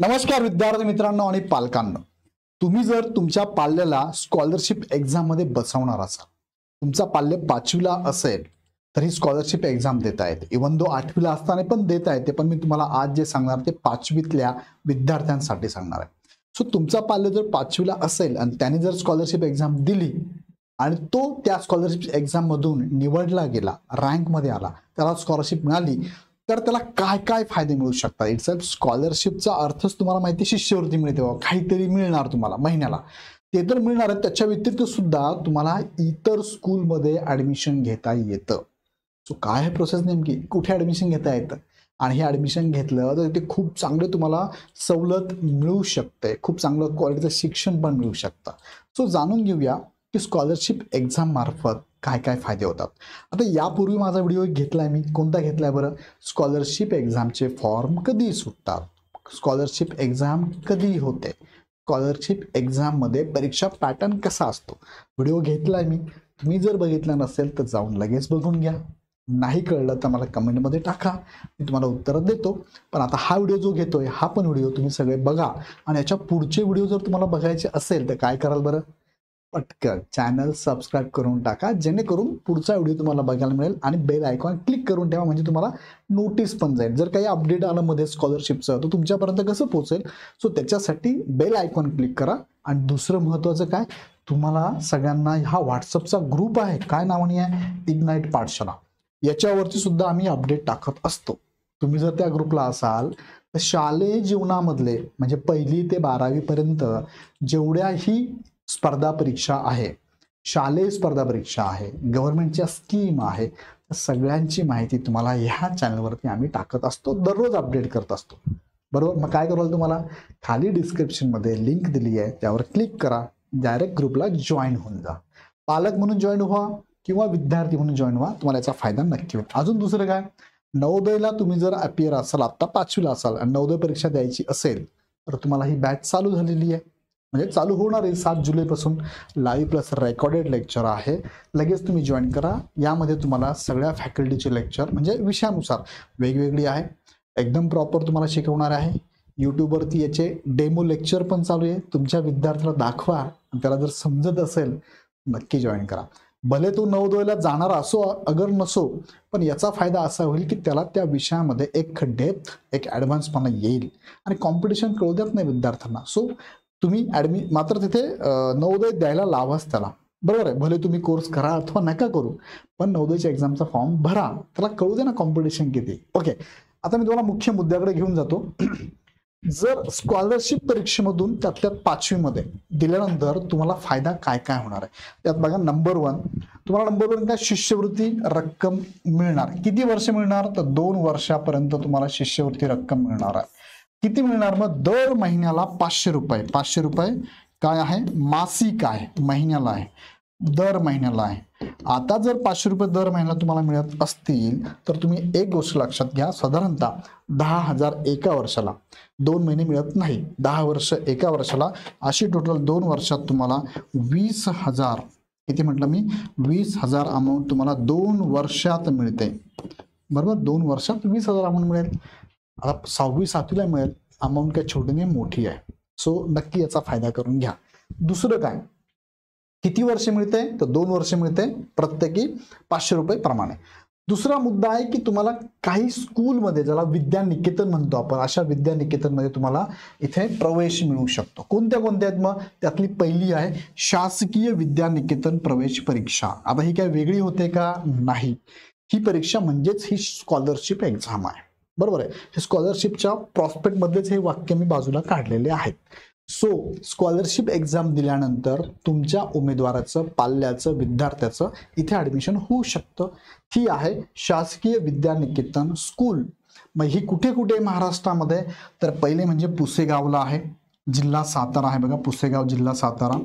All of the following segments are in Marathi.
नमस्कार विद्यार्थी मित्रांनो आणि पालकांनो. तुम्ही जर तुमच्या पाल्याला स्कॉलरशिप एक्झाम मध्ये बसवणार असाल, तुमचा पाल्य 5वीला असेल तर ही स्कॉलरशिप एक्झाम देता येते. इव्हन दो 8वीला असताना पण देता येते, पण मी तुम्हाला आज जे सांगणार ते 5वीतल्या विद्यार्थ्यांसाठी सांगणार आहे. सो तुमचा पाल्य जर 5वीला असेल आणि त्याने जर स्कॉलरशिप एक्झाम दिली आणि तो त्या स्कॉलरशिप एक्झाम मधून निवडला गेला, रँक मध्ये आला, त्याला स्कॉलरशिप मिळाली, तर त्याला काय काय फायदे मिळू शकतात. इट्स स्कॉलरशिपचा अर्थच तुम्हाला माहिती, शिष्यवृत्ती मिळते, काहीतरी मिळणार तुम्हाला महिन्याला. ते तर मिळणार आहे, त्याच्या व्यतिरिक्त सुद्धा तुम्हाला इतर स्कूलमध्ये ऍडमिशन घेता येतं. सो काय आहे प्रोसेस नेमकी, कुठे ऍडमिशन घेता येतं आणि हे ऍडमिशन घेतलं तर ते खूप चांगले तुम्हाला सवलत मिळू शकते, खूप चांगलं क्वालिटीचं शिक्षण पण मिळू शकतं. सो जाणून घेऊया की स्कॉलरशिप एक्झाम मार्फत काय काय फायदे होतात. आता यापूर्वी माझा व्हिडिओ घेतलाय मी, कोणता घेतलाय बरं, स्कॉलरशिप एक्झामचे फॉर्म कधी सुटतात, स्कॉलरशिप एक्झाम कधी होते, स्कॉलरशिप एक्झाम मध्ये परीक्षा पॅटर्न कसा असतो, व्हिडिओ घेतलाय मी. तुम्ही जर बघितला नसेल तर जाऊन लगेच बघून घ्या. नाही कळलं तर मला कमेंटमध्ये टाका, मी तुम्हाला उत्तर देतो. पण आता हा व्हिडिओ जो घेतोय हा पण व्हिडिओ तुम्ही सगळे बघा आणि याच्या पुढचे व्हिडिओ जर तुम्हाला बघायचे असेल तर काय कराल बरं, पटकन चॅनल सबस्क्राईब करून टाका, जेणेकरून पुढचा व्हिडिओ तुम्हाला बघायला मिळेल आणि बेल आयकॉन क्लिक करून ठेवा, म्हणजे तुम्हाला नोटीस पण जाईल. जर काही अपडेट आलं मध्ये स्कॉलरशिपचं तर तुमच्यापर्यंत कसं पोहोचेल. सो त्याच्यासाठी बेल आयकॉन क्लिक करा. आणि दुसरं महत्त्वाचं काय, तुम्हाला सगळ्यांना हा व्हॉट्सअपचा ग्रुप आहे, काय नावाने आहे, इग्नाइट पाठशाला, याच्यावरती सुद्धा आम्ही अपडेट टाकत असतो. तुम्ही जर त्या ग्रुपला असाल तर शालेय जीवनामधले म्हणजे 1ली ते 12वी पर्यंत जेवढ्याही स्पर्धा परीक्षा आहे, शालेय स्पर्धा परीक्षा आहे, गव्हर्नमेंटच्या स्कीम आहे, सगळ्यांची माहिती तुम्हाला ह्या चॅनलवरती आम्ही टाकत असतो, दररोज अपडेट करत असतो. बरोबर, मग काय कराल, तुम्हाला खाली डिस्क्रिप्शन मध्ये लिंक दिली आहे, त्यावर क्लिक करा, डायरेक्ट ग्रुपला जॉईन होऊन जा. पालक म्हणून जॉईन व्हा किंवा विद्यार्थी म्हणून जॉईन व्हा, तुम्हाला याचा फायदा नक्की होईल. अजून दुसरं काय, नवोदयला तुम्ही जर अपियर असाल, आता 5वीला असाल आणि नवोदय परीक्षा द्यायची असेल तर तुम्हाला ही बॅच चालू झालेली आहे, म्हणजे चालू होणार आहे 7 जुलैपासून. लाईव्ह प्लस रेकॉर्डेड लेक्चर आहे, लगेच तुम्ही जॉईन करा. यामध्ये तुम्हाला सगळ्या फॅकल्टीचे लेक्चर म्हणजे विषयानुसार वेगवेगळी आहे, एकदम प्रॉपर तुम्हाला शिकवणार आहे. यूट्यूबवरती याचे डेमो लेक्चर पण चालू आहे, तुमच्या विद्यार्थ्याला दाखवा, त्याला जर समजत असेल नक्की जॉईन करा. भले तो नवोदयला जाणार असो अगर नसो, पण याचा फायदा असा होईल की त्याला त्या विषयामध्ये एक डेप्थ, एक ॲडव्हान्सपणा येईल आणि कॉम्पिटिशन कळू देत नाही विद्यार्थ्यांना. सो तुम्ही मात्र तिथे नवोदय द्यायला लावाच त्याला, बरोबर आहे. भले तुम्ही कोर्स करा अथवा नका करू, पण नवोदयच्या एक्झामचा फॉर्म भरा, त्याला कळू दे ना कॉम्पिटिशन किती. ओके, आता मी तुम्हाला मुख्य मुद्द्याकडे घेऊन जातो. जर स्कॉलरशिप परीक्षेमधून त्यात 5वीमध्ये दिल्यानंतर तुम्हाला फायदा काय काय होणार आहे, त्यात बघा, नंबर 1 तुम्हाला काय, शिष्यवृत्ती रक्कम मिळणार. किती वर्ष मिळणार, तर 2 वर्षापर्यंत तुम्हाला शिष्यवृत्ती रक्कम मिळणार आहे. किती मिळणार, मग दर महिन्याला 500 रुपये. 500 रुपये काय आहे, मासिक आहे, महिन्याला आहे, दर महिन्याला आहे. आता जर 500 रुपये दर महिन्याला तुम्हाला मिळत असतील तर तुम्ही एक गोष्ट लक्षात घ्या, साधारणतः 10,000 एका वर्षाला, 2 महिने मिळत नाही, 10 वर्ष एका वर्षाला, अशी टोटल 2 वर्षात तुम्हाला 20,000, किती म्हटलं मी, 20,000 अमाऊंट तुम्हाला 2 वर्षात मिळते. बरोबर, 2 वर्षात 20,000 अमाऊंट मिळेल. आता 6वी 7वीला मिळेल, अमाऊंट काय छोटी नाही, मोठी आहे. सो नक्की याचा फायदा करून घ्या. दुसरं काय, किती वर्ष मिळते, तर 2 वर्ष मिळते, प्रत्येकी 500 रुपये प्रमाणे. दुसरा मुद्दा आहे की तुम्हाला काही स्कूलमध्ये, ज्याला विद्यानिकेतन म्हणतो आपण, अशा विद्यानिकेतनमध्ये तुम्हाला इथे प्रवेश मिळू शकतो. कोणत्या कोणत्या आहेत, मग त्यातली पहिली आहे शासकीय विद्यानिकेतन प्रवेश परीक्षा. आता ही काय वेगळी होते का, नाही, ही परीक्षा म्हणजेच ही स्कॉलरशिप एक्झाम आहे. बरोबर आहे, हे स्कॉलरशिपच्या प्रॉस्पेक्ट मध्येच हे वाक्य मी बाजूला काढलेले आहेत. सो स्कॉलरशिप एक्झाम दिल्यानंतर तुमच्या उमेदवाराचं, पाल्याचं, विद्यार्थ्याचं इथे ऍडमिशन होऊ शकतं. ही आहे शासकीय विद्यानिकेतन स्कूल. मग ही कुठे कुठे महाराष्ट्रामध्ये, तर पहिले म्हणजे पुसेगावला आहे, जिल्हा सातारा आहे बघा, पुसेगाव जिल्हा सातारा.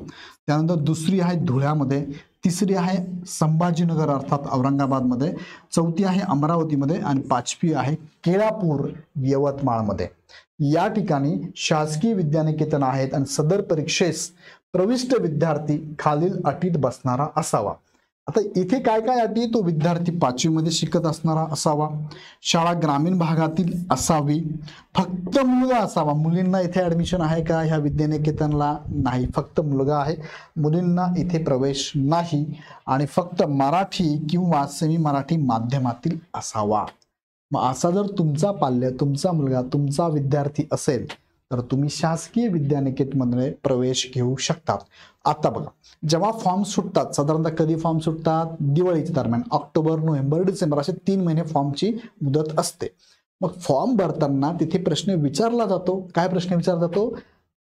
त्यानंतर दुसरी आहे धुळ्यामध्ये, तिसरी आहे संभाजीनगर अर्थात औरंगाबादमध्ये, चौथी आहे अमरावतीमध्ये आणि 5वी आहे केळापूर यवतमाळमध्ये. या ठिकाणी शासकीय विद्यानिकेतन आहेत आणि सदर परीक्षेस प्रविष्ट विद्यार्थी खालील अटीत बसणारा असावा. आता इथे काय काय अटी, तो विद्यार्थी 5वी मध्ये शिकत असणारा असावा, शाळा ग्रामीण भागातील असावी, फक्त मुलगा असावा. मुलींना इथे ऍडमिशन आहे का ह्या विद्यानिकेतनला? नाही, फक्त मुलगा आहे, मुलींना इथे प्रवेश नाही. आणि फक्त मराठी किंवा सेमी मराठी माध्यमातील असावा. मग असा जर तुमचा पाल्य, तुमचा मुलगा, तुमचा विद्यार्थी असेल तर तुम्ही शासकीय विद्यानिकेतनमध्ये प्रवेश घेऊ शकतात. आता बघा, जेव्हा फॉर्म सुटतात, साधारणतः कधी फॉर्म सुटतात? दिवाळीच्या दरम्यान, ऑक्टोबर, नोव्हेंबर, डिसेंबर असे 3 महिने फॉर्मची मुदत असते. मग फॉर्म भरताना तिथे प्रश्न विचारला जातो. काय प्रश्न विचारला जातो?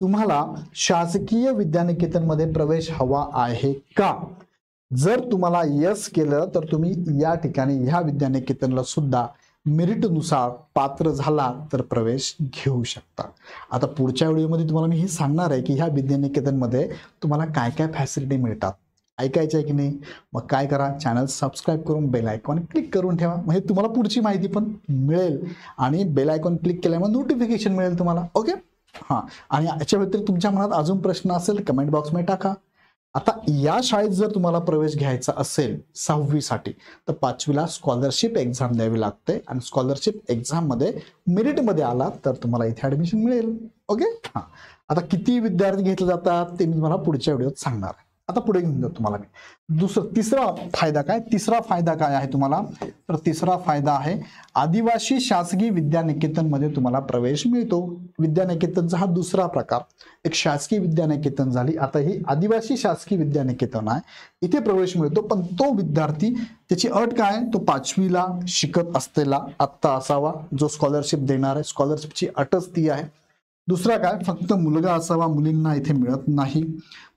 तुम्हाला शासकीय विद्यानिकेतनमध्ये प्रवेश हवा आहे का? जर तुम्हाला यस केलं तर तुम्ही या ठिकाणी ह्या विद्यानिकेतनला सुद्धा मेरिटनुसार पात्र झाला तर प्रवेश घेऊ शकता. आता पुढच्या व्हिडिओमध्ये तुम्हाला मी हे सांगणार आहे की ह्या विद्यानिकेतनमध्ये तुम्हाला काय काय फॅसिलिटी मिळतात. ऐकायचं आहे की नाही? मग काय करा, चॅनल सबस्क्राईब करून बेल आयकॉन क्लिक करून ठेवा, म्हणजे तुम्हाला पुढची माहिती पण मिळेल. आणि बेल आयकॉन क्लिक केल्यामुळे नोटिफिकेशन मिळेल तुम्हाला. ओके, हां. आणि याच्या व्यतिरिक्त तुमच्या मनात अजून प्रश्न असेल कमेंट बॉक्समध्ये टाका. आता या शाळेत जर तुम्हाला प्रवेश घ्यायचा असेल 6वी साठी तर 5वीला स्कॉलरशिप एक्झाम द्यावी लागते. आणि स्कॉलरशिप एक्झाम मध्ये मेरिट मध्ये आला तर तुम्हाला इथे ऍडमिशन मिळेल. ओके, हां. आता किती विद्यार्थी घेतले जातात ते मी तुम्हाला पुढच्या व्हिडिओत सांगणार आहे. आता पुढे घेऊन जातो तुम्हाला मी. तिसरा फायदा काय? तिसरा फायदा काय आहे तुम्हाला? तर तिसरा फायदा आहे आदिवासी शासकीय विद्यानिकेतनमध्ये तुम्हाला प्रवेश मिळतो. विद्यानिकेतनचा हा दुसरा प्रकार. एक शासकीय विद्यानिकेतन झाली, आता ही आदिवासी शासकीय विद्यानिकेतन आहे. इथे प्रवेश मिळतो, पण तो विद्यार्थी, त्याची अट काय? तो 5वीला शिकत असलेला आत्ता असावा, जो स्कॉलरशिप देणार आहे. स्कॉलरशिपची अटच ती आहे. दुसरा काय? फक्त मुलगा असावा, मुलींना इथे मिळत नाही.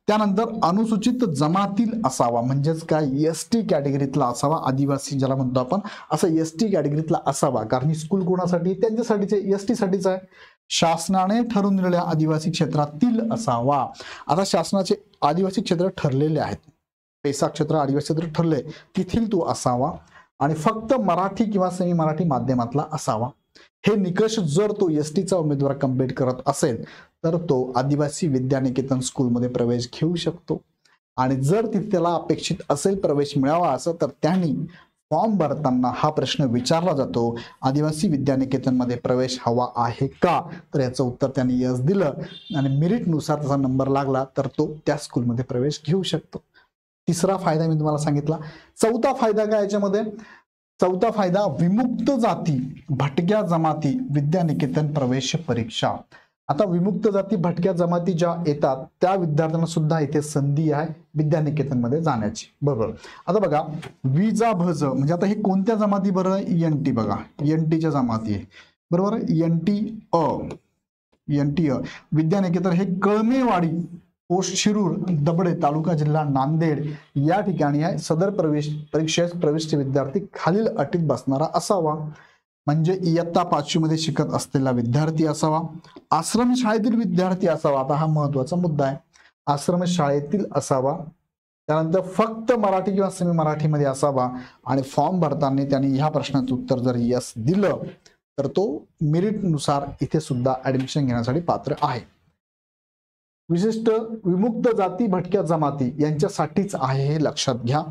त्यानंतर अनुसूचित जमातील असावा, म्हणजेच काय? एसटी कॅटेगरीतला असावा. आदिवासी ज्याला म्हणतो आपण, असं एसटी कॅटेगरीतला असावा. कारण ही स्कूल कोणासाठी? त्यांच्यासाठीचे, एसटी साठीच आहे. शासनाने ठरवून दिलेल्या आदिवासी क्षेत्रातील असावा. आता शासनाचे आदिवासी क्षेत्र ठरलेले आहेत, पेसा क्षेत्र, आदिवासी क्षेत्र ठरले, तिथील तो असावा. आणि फक्त मराठी किंवा सेमी मराठी माध्यमातला असावा. हे निकष जर तो एसटीचा उमेदवार कंप्लीट करत असेल तर तो आदिवासी विद्यानिकेतन स्कूलमध्ये प्रवेश घेऊ शकतो. आणि जर त्याला अपेक्षित असेल प्रवेश मिळावा असं, तर त्यांनी फॉर्म भरताना हा प्रश्न विचारला जातो, आदिवासी विद्यानिकेतनमध्ये प्रवेश हवा आहे का? तर याचं उत्तर त्यांनी यस दिलं आणि मेरिटनुसार त्याचा नंबर लागला तर तो त्या स्कूलमध्ये प्रवेश घेऊ शकतो. तिसरा फायदा मी तुम्हाला सांगितला. चौथा फायदा काय याच्यामध्ये? चौथा फायदा विमुक्त जाती भटक्या जमाती विद्यानिकेतन प्रवेश परीक्षा. आता विमुक्त जाती भटक्या जमाती ज्या येतात त्या विद्यार्थ्यांना सुद्धा इथे संधी आहे विद्यानिकेतनमध्ये जाण्याची. बरोबर. आता बघा, विजा भज म्हणजे आता हे कोणत्या जमाती? बरं, एनटी. बघा, एनटीच्या जमाती आहे. बरोबर, एनटी अ विद्यानिकेतन हे कळमेवाडी, पोस्ट शिरूर, दबडे, तालुका जिल्हा नांदेड या ठिकाणी आहे. सदर परीक्षेस प्रविष्ट विद्यार्थी खालील अटीत बसणारा असावा. म्हणजे इयत्ता 5वी मध्ये शिकत असलेला विद्यार्थी असावा, आश्रम शाळेतील विद्यार्थी असावा. आता हा महत्वाचा मुद्दा आहे, आश्रम शाळेतील असावा. त्यानंतर फक्त मराठी किंवा सेमी मराठीमध्ये असावा. आणि फॉर्म भरताना त्यांनी ह्या प्रश्नाचं उत्तर जर यस दिलं तर तो मेरिटनुसार इथे सुद्धा ऍडमिशन घेण्यासाठी पात्र आहे. विशिष्ट विमुक्त जाती भटक्या जमाती यांच्यासाठीच आहे, हे लक्षात घ्या.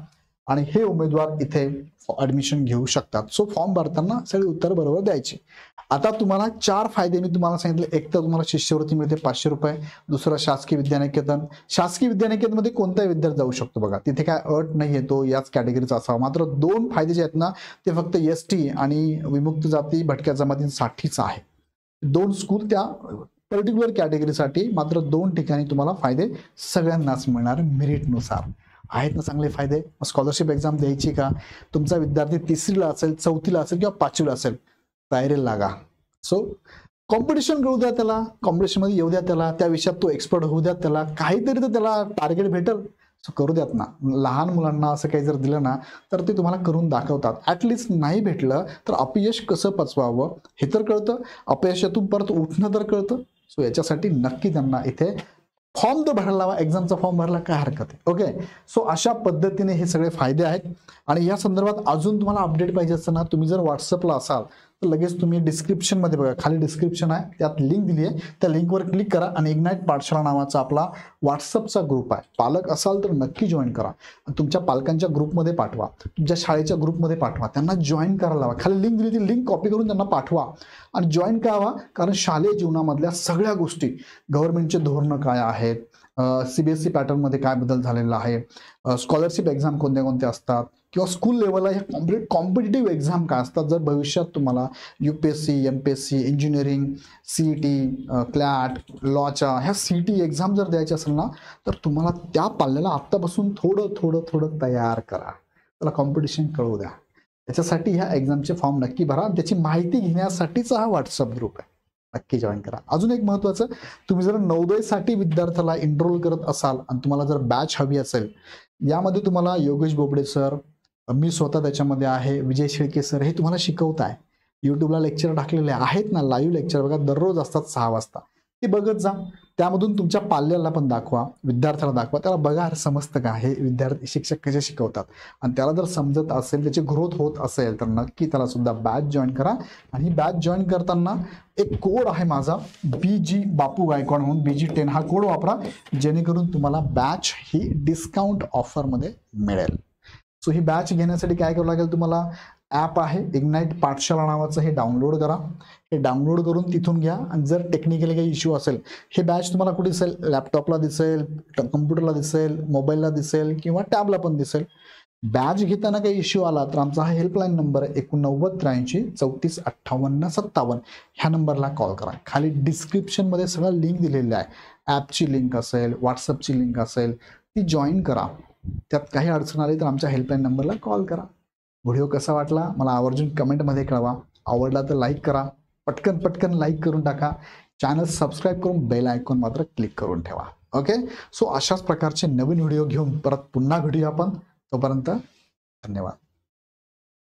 आणि हे उमेदवार इथे ऍडमिशन घेऊ शकतात. सो फॉर्म भरताना सगळे उत्तर बरोबर द्यायचे. आता तुम्हाला 4 फायदे मी तुम्हाला सांगितले. एक तर तुम्हाला शिष्यवृत्ती मिळते 500 रुपये. दुसरं शासकीय विद्यानिकेतन. शासकीय विद्यानिकेतनमध्ये कोणताही विद्यार्थी जाऊ शकतो. बघा, तिथे काय अट नाही येतो याच कॅटेगरीचा असावा. मात्र 2 फायदे जे आहेत ना ते फक्त एसटी आणि विमुक्त जाती भटक्या जमातींसाठीच आहे. 2 स्कूल त्या पर्टिक्युलर कॅटेगरीसाठी. मात्र 2 ठिकाणी तुम्हाला फायदे सगळ्यांनाच मिळणार मेरिटनुसार. आहेत ना चांगले फायदे? स्कॉलरशिप एक्झाम द्यायची का? तुमचा विद्यार्थी 3रीला असेल, 4थीला असेल किंवा 5वीला असेल, तयारीला लागा. सो कॉम्पिटिशन करू द्या त्याला, कॉम्पिटिशन मध्ये येऊ द्या त्याला, त्या विषयात तो एक्सपर्ट होऊ द्या त्याला, काहीतरी तर त्याला टार्गेट भेटेल. सो करू द्यात ना. लहान मुलांना असं काही जर दिलं ना तर ते तुम्हाला करून दाखवतात. ऍटलिस्ट नाही भेटलं तर अपयश कसं पचवावं हे तर कळतं, अपयशातून परत उठणं तर कळतं. सो याच्यासाठी नक्की त्यांना इथे फॉर्म तर भरायला लावा, एक्झामचा फॉर्म भरायला काय हरकत आहे. ओके, सो अशा पद्धतीने हे सगळे फायदे आहेत. आणि या संदर्भात अजून तुम्हाला अपडेट पाहिजे असताना तुम्ही जर व्हॉट्सअपला असाल तर लगेच तुम्ही डिस्क्रिप्शनमध्ये बघा, खाली डिस्क्रिप्शन आहे, त्यात लिंक दिली आहे, त्या लिंकवर क्लिक करा आणि इग्नाइट पाठशाळा नावाचा आपला व्हॉट्सअपचा ग्रुप आहे. पालक असाल तर नक्की जॉईन करा. तुमच्या पालकांच्या ग्रुपमध्ये पाठवा, तुमच्या शाळेच्या ग्रुपमध्ये पाठवा, त्यांना जॉईन करायला लावा. खाली लिंक दिली ती लिंक कॉपी करून त्यांना पाठवा आणि जॉईन करावा. कारण शालेय जीवनामधल्या सगळ्या गोष्टी, गव्हर्नमेंटचे धोरणं काय आहेत, CBSE पॅटर्नमध्ये काय बदल झालेला आहे, स्कॉलरशिप एक्झाम कोणत्या कोणत्या असतात, किंवा स्कूल लेवलला ह्या कॉम्पिटेटिव्ह एक्झाम काय असतात. जर भविष्यात तुम्हाला UPSC, MPSC, इंजिनिअरिंग, CET, क्लॅट, लॉच्या ह्या CET एक्झाम जर द्यायची असेल ना, तर तुम्हाला त्या पाल्याला आत्तापासून थोडं थोडं थोडं तयार करा, त्याला कॉम्पिटिशन कळू द्या. त्याच्यासाठी ह्या एक्झामचे फॉर्म नक्की भरा. त्याची माहिती घेण्यासाठीचा हा व्हॉट्सअप ग्रुप आहे, नक्की जॉईन करा. अजून एक महत्त्वाचं, तुम्ही जर नवोदयसाठी विद्यार्थ्याला एनरोल करत असाल आणि तुम्हाला जर बॅच हवी असेल, यामध्ये तुम्हाला योगेश बोबडे सर, मी स्वतः त्याच्यामध्ये आहे, विजय शेळके सर, हे तुम्हाला शिकवत आहे. यूट्यूबला लेक्चर टाकलेले आहेत ना, लाईव्ह लेक्चर बघा, दररोज असतात 6 वाजता, ते बघत जा. त्यामधून तुमच्या पाल्याला पण दाखवा, विद्यार्थ्याला दाखवा, त्याला बघा समजतं का हे विद्यार्थी शिक्षक कसे शिकवतात. आणि त्याला जर समजत असेल, त्याची ग्रोथ होत असेल, तर नक्की त्याला सुद्धा बॅच जॉईन करा. आणि बॅच जॉईन करताना एक कोड आहे माझा, BG बापू गायकवाड म्हणून, BG10 हा कोड वापरा, जेणेकरून तुम्हाला बॅच ही डिस्काउंट ऑफरमध्ये मिळेल. सो ही बॅच घेण्यासाठी काय करावं लागेल, तुम्हाला ॲप आहे इग्नाइट पाठशाळा नावाचं, हे डाउनलोड करा. हे डाउनलोड करून तिथून घ्या. आणि जर टेक्निकली काही इश्यू असेल, हे बॅच तुम्हाला कुठे दिसेल, लॅपटॉपला दिसेल, कम्प्युटरला दिसेल, मोबाईलला दिसेल किंवा टॅबला पण दिसेल. बॅच घेताना काही इश्यू आला तर आमचा हा हेल्पलाईन नंबर आहे 8983 34 58 57, ह्या नंबरला कॉल करा. खाली डिस्क्रिप्शनमध्ये सगळं लिंक दिलेलं आहे, ॲपची लिंक असेल, व्हॉट्सअपची लिंक असेल, ती जॉईन करा. त्यात काही अडचण आली तर आमच्या हेल्पलाईन नंबरला कॉल करा. व्हिडिओ कसा वाटला मला आवर्जून कमेंटमध्ये कळवा. आवडला तर लाईक करा, पटकन लाईक करून टाका. चॅनल सबस्क्राईब करून बेल आयकॉन मात्र क्लिक करून ठेवा. ओके, सो अशाच प्रकारचे नवीन व्हिडिओ घेऊन परत पुन्हा भेटूया आपण. तोपर्यंत धन्यवाद.